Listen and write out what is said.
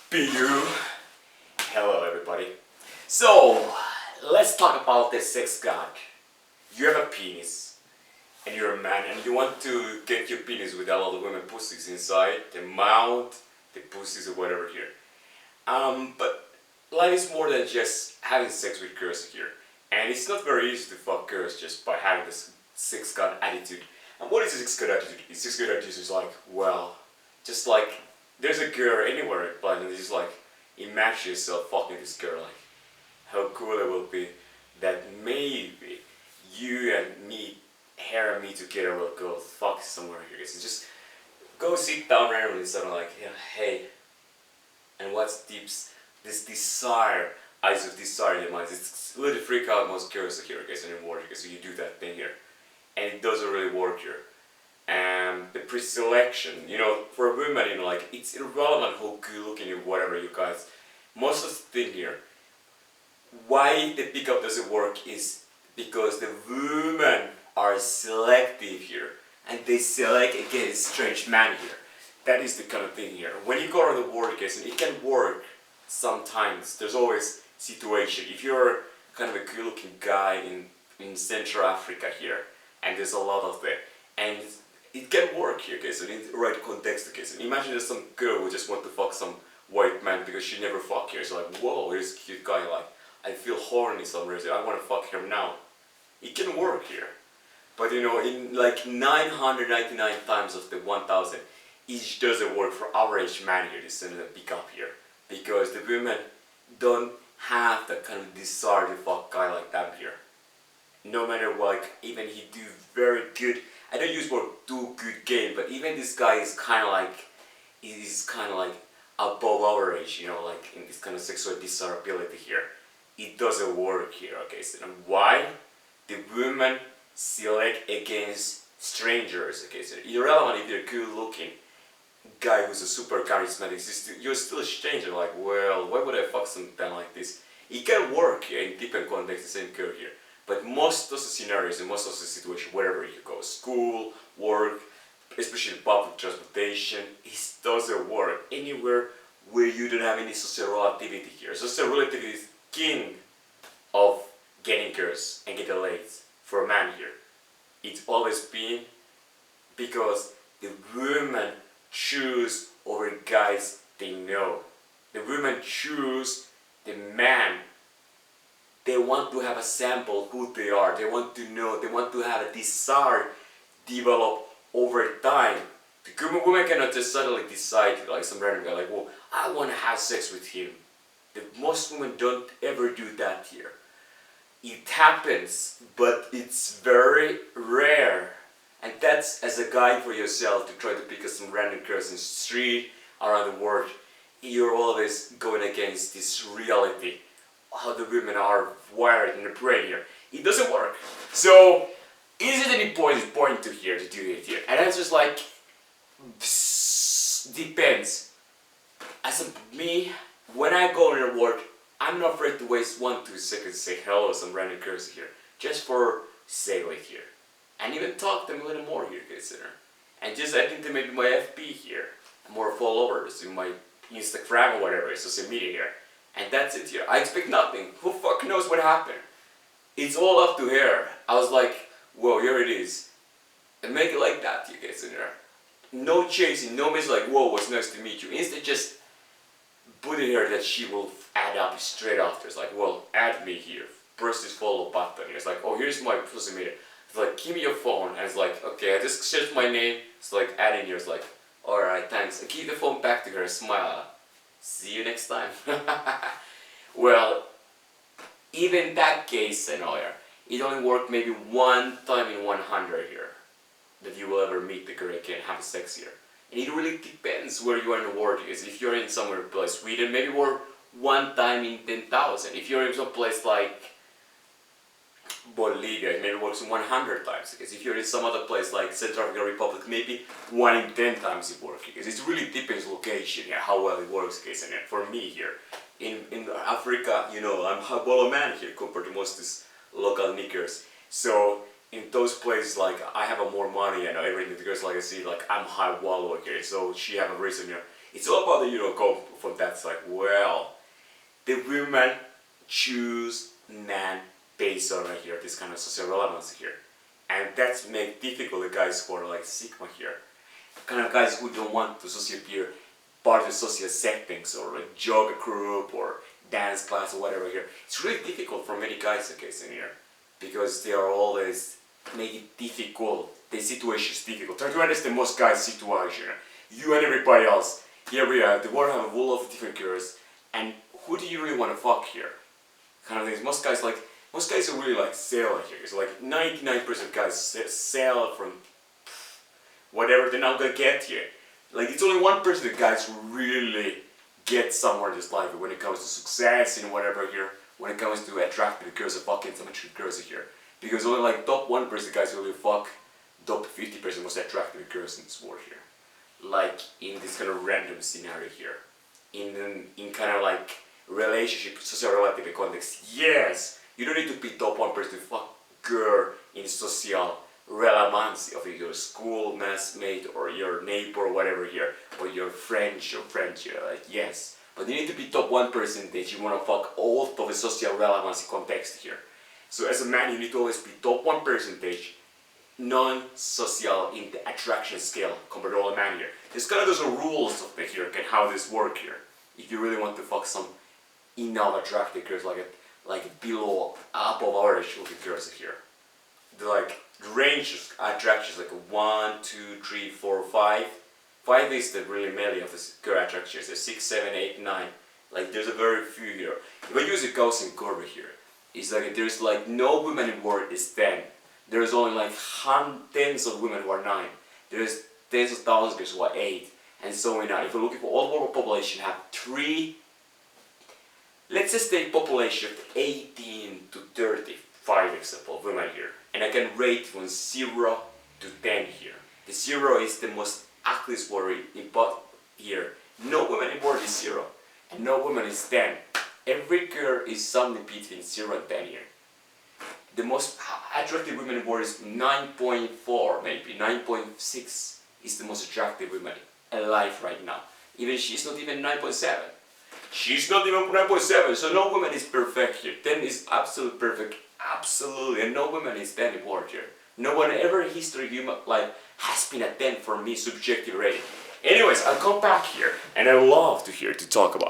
PU. Hello everybody. So, let's talk about the sex god. You have a penis, and you're a man, and you want to get your penis with a lot of women pussies inside, the mouth, the pussies or whatever here. But life is more than just having sex with girls here. And it's not very easy to fuck girls just by having this sex god attitude. And what is a sex god attitude? A sex god attitude is like, well, just like there's a girl anywhere, but it's just like imagine yourself fucking this girl, like how cool it will be that maybe you and me, her and me together will go fuck somewhere here. So just go sit down randomly and sort of like, hey, and what's deeps this desire, eyes of desire in your mind. It's really freak out most girls here, guys, anymore because you do that thing here, and it doesn't really work here. And the pre-selection, for a woman, like it's irrelevant how good looking or whatever you guys. Most of the thing here, why the pickup doesn't work is because the women are selective here, and they select against strange man here. That is the kind of thing here. When you go around the world, guys, and it can work sometimes. There's always situation. If you're kind of a good-looking guy in Central Africa here, and there's a lot of it, and it can work here, okay, so in the right context, okay, so imagine there's some girl who just want to fuck some white man because she never fucked here, so like, whoa, here's a cute guy, like, I feel horny somewhere, so I want to fuck him now. It can work here, but in like 999 times of the 1000, it doesn't work for average man here, this is the pickup here, because the women don't have that kind of desire to fuck guy like that here. No matter what, even he do very good, I don't use word do good game, but even this guy is kind of like above average, like in this kind of sexual desirability here. It doesn't work here, okay, so why? The women select against strangers, okay, so irrelevant if you're good looking guy who's a super charismatic, you're still a stranger, like, well, why would I fuck something like this? It can work here in different contexts, the same curve here. But most of the scenarios and most of the situations, wherever you go, school, work, especially public transportation, it doesn't work anywhere where you don't have any social relativity here. Social relativity is king of getting girls and getting laid for a man here. It's always been because the women choose over guys they know. The women choose the man. They want to have a sample who they are. They want to know. They want to have a desire develop over time. The woman cannot just suddenly decide, like some random guy, like, well, I want to have sex with him. Most women don't ever do that here. It happens, but it's very rare. And that's as a guide for yourself to try to pick up some random girls in the street, around the world. You're always going against this reality, how the women are wired in the brain here. It doesn't work. So, is it any point to here to do it here? And it's just like, depends. As of me, when I go in the world, I'm not afraid to waste 1-2 seconds to say hello to some random girls here, just for say it here. And even talk to them a little more here, consider. And just adding to maybe my FB here, more followers in my Instagram or whatever, social media here. And that's it here. I expect nothing. Who fuck knows what happened? It's all up to her. I was like, whoa, here it is. And make it like that, you guys in there. No chasing, no message like, whoa, it's nice to meet you. Instead, just put in her that she will add up straight after. It's like, well, add me here. Press this follow button. It's like, oh, here's my social media. It's like, give me your phone. And it's like, okay, I just searched my name. It's like, add in here. It's like, alright, thanks. And give the phone back to her and smile. See you next time. Well, even that case scenario, it only worked maybe one time in 100 here that you will ever meet the girl again, have sex here. And it really depends where you are in the world. Because if you're in somewhere like Sweden, maybe work one time in 10,000. If you're in some place like Bolivia, it maybe works 100 times. Because if you're in some other place like Central African Republic, maybe 1 in 10 times it works. Because it really depends location, yeah, how well it works. Because for me here, in Africa, I'm a bolo man here compared to most of these local niggers. So in those places, like I have more money and everything. The girls like I see, like I'm high wallow here, so she have a reason here. It's all about the go from that side. Well, the women choose men based on here this kind of social relevance here, and that's make difficult the guys who are like sigma here, kind of guys who don't want to social peer part of social settings or like yoga group or dance class or whatever here. It's really difficult for many guys in here because they are always make it difficult. The situation is difficult. Try to understand most guys' situation. You and everybody else. Here we are. The world have a full of different girls, and who do you really want to fuck here? Kind of things. Most guys are really like sell here. It's like 99% of guys sell from whatever they're not gonna get here. Like it's only 1% of guys who really get somewhere in this life when it comes to success and whatever here. When it comes to attractive girls or fucking some attractive girls here. Because only like top 1% of guys really fuck top 50% most attractive girls in this world here. Like in this kind of random scenario here. In kind of like relationship, social relative context. Yes, you don't need to be top 1% to fuck girl in social relevance of your school massmate or your neighbor or whatever here, or your friend here. Like yes, but you need to be top 1%. You want to fuck all of the social relevance context here. So as a man, you need to always be top 1%, non-social in the attraction scale compared to all men here. There's kind of those rules of the here and how this work here. If you really want to fuck some enough attractive girls, like below, above average looking girls here, the range of attraction is like 1, 2, 3, 4, 5. 5 is the really male of this girl attraction. There's 6, 7, 8, 9. Like there's a very few here. If I use a Gaussian curve here, it's like there's like no women in world is 10. There's only like tens of women who are 9. There's tens of thousands of girls who are 8. And so on. If we're looking for all world population have 3, let's just take population of 18 to 35 example of women here. And I can rate from 0 to 10 here. The 0 is the most ugliest word in here. No woman in world is 0. And no woman is 10. Every girl is something between 0 and 10 here. The most attractive women in the world is 9.4, maybe 9.6 is the most attractive woman alive right now. Even she's not even 9.7. She's not even 9.7, so no woman is perfect here. 10 is absolute perfect, absolutely, and no woman is 10 in the world here. No one ever in history of human life has been a 10 for me, subjective rating. Anyways, I'll come back here, and I love to hear to talk about